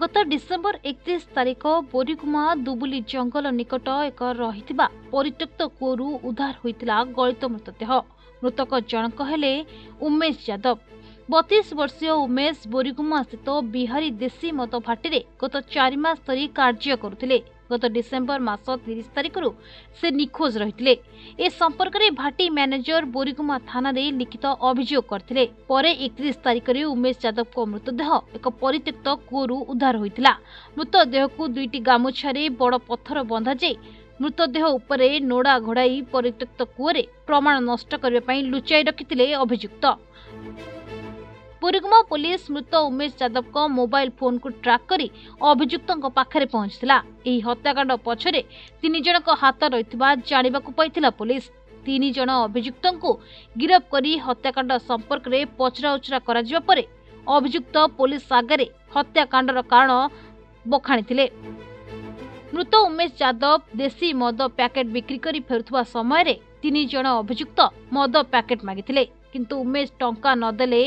गत डिसेम्बर 31 तारिख बोरीगुमा दुबुली जंगल निकट एक रहिथिबा परित्यक्त कूअरु उद्धार होइतिला गलित मृतदेह। मृतक जनक हेले उमेश यादव। 32 वर्षीय उमेश बोरीगुमा स्थित बिहारी देशी मद भाटी गत 4 मास धरी कार्य करुथिले। गत डिसेम्बर मास 30 तारिख से निखोज रहिथिले। ए संपर्क में भाटी मैनेजर बोरीगुमा थाना रे लिखित अभियोग करथिले। परे 31 तारिख रे उमेश यादव को मृतदेह एक परित्यक्त कूअरु उद्धार होइतिला। मृतदेह को दुईटी गामुछारे बड़ पत्थर बंधा जाई मृतदेह उपरे नोड़ा घोड़ाई परित्यक्त कूअरे प्रमाण नष्ट करबा पई लुचाई रखिथिले अभियुक्त। बोरीगुमा पुलिस मृत उमेश यादव को मोबाइल फोन को ट्रैक करी अभियुक्तों पाखरे पहुंचला। एही हत्याकांड पछरे 3 जनक हाथ रहितबा जानिबाकु पाइथिला पुलिस। 3 जन अभियुक्तों को गिरफ्त करी हत्याकांड संपर्क में पचराउचरा करा जिबा परे अभियुक्त पुलिस आगे हत्याकांडर कारण बखाणीथिले। मृत उमेश यादव देशी मद पैकेट बिक्री करी फेरुथबा समय 3 जन अभियुक्त मद पैकेट मागिथिले, किंतु उमेश टंका नदेले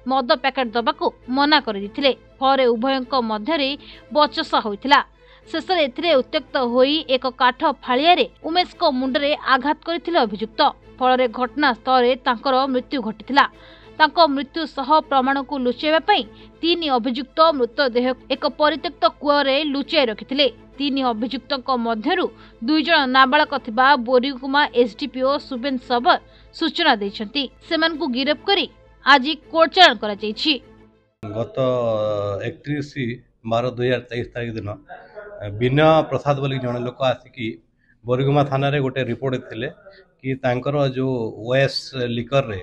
मद पैकेट दबाकू मना कर फरे उभयंक मध्यरे बचसा होइथिला। शेषरे एथिरे उत्त्यक्त होई एक काठ फालिया रे उमेश को मुंडरे आघात करथिले अभियुक्त। फलरे घटनास्थल रे तांकर मृत्यु घटिथिला। तांको मृत्यु सह प्रमाण को लुचाइबा पई 3 अभियुक्त मृतदेह एक परित्यक्त कूअरे लुचाई रखिथिले। 3 अभियुक्तों मध्यरु 2 जन नाबालक थिबा बोरीगुमा एसडीपीओ सुबेन सबर सूचना दैछंती। सेमान को गिरफ्त करी आज कोर्ट चालान करा जायछि। गत 31/12/2023 तारिख दिन बिना प्रसाद बोली जने लोक आसिकी बोरीगुमा थाना रे गोटे रिपोर्ट थिले कि तांकर जो ओएस लिकर रे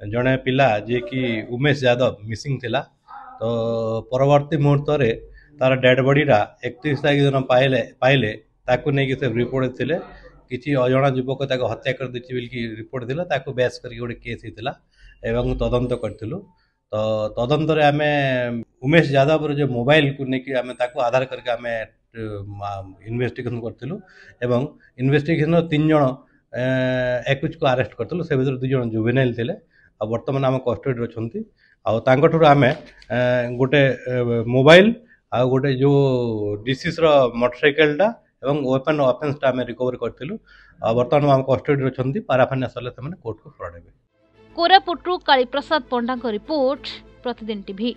जने पिला जे कि उमेश यादव मिसिंग थिला। तो परवर्ती मुहूर्त रे तार डेड बॉडी रा 31 तारिख दिन पाइले ताकू नहीं कि से रिपोर्ट थिले किछि अजणा युवक ताको हत्या कर दिछि बिलकी रिपोर्ट थिला। ताकू बेस करके गोटे केस हितला एवं तदंत करथिलु। तो तदंत रे आमे उमेश यादव रे जो मोबाइल को नेकी आमे ताको आधार करके आमे इन्वेस्टिगेशन करथिलु एवं इन्वेस्टिगेशन 3 जण एकुच को अरेस्ट करथिलु। से भीतर 2 जण जुवेनाइल थिले आ वर्तमान आम कस्टडी रछंती। आ तांकठुर आमे गोटे मोबाइल आ गोटे जो डिसीज रो मोटरसाइकेल टा एवं वेपन ऑफेंस टा आमे रिकवर करथिलु। आ वर्तमान आम कस्टडी रछंती। पाराफान्या सले तमने कोर्ट को फॉरवर्ड हेबे। कोरापुटरू कालीप्रसाद पंडा रिपोर्ट, प्रतिदिन टीवी।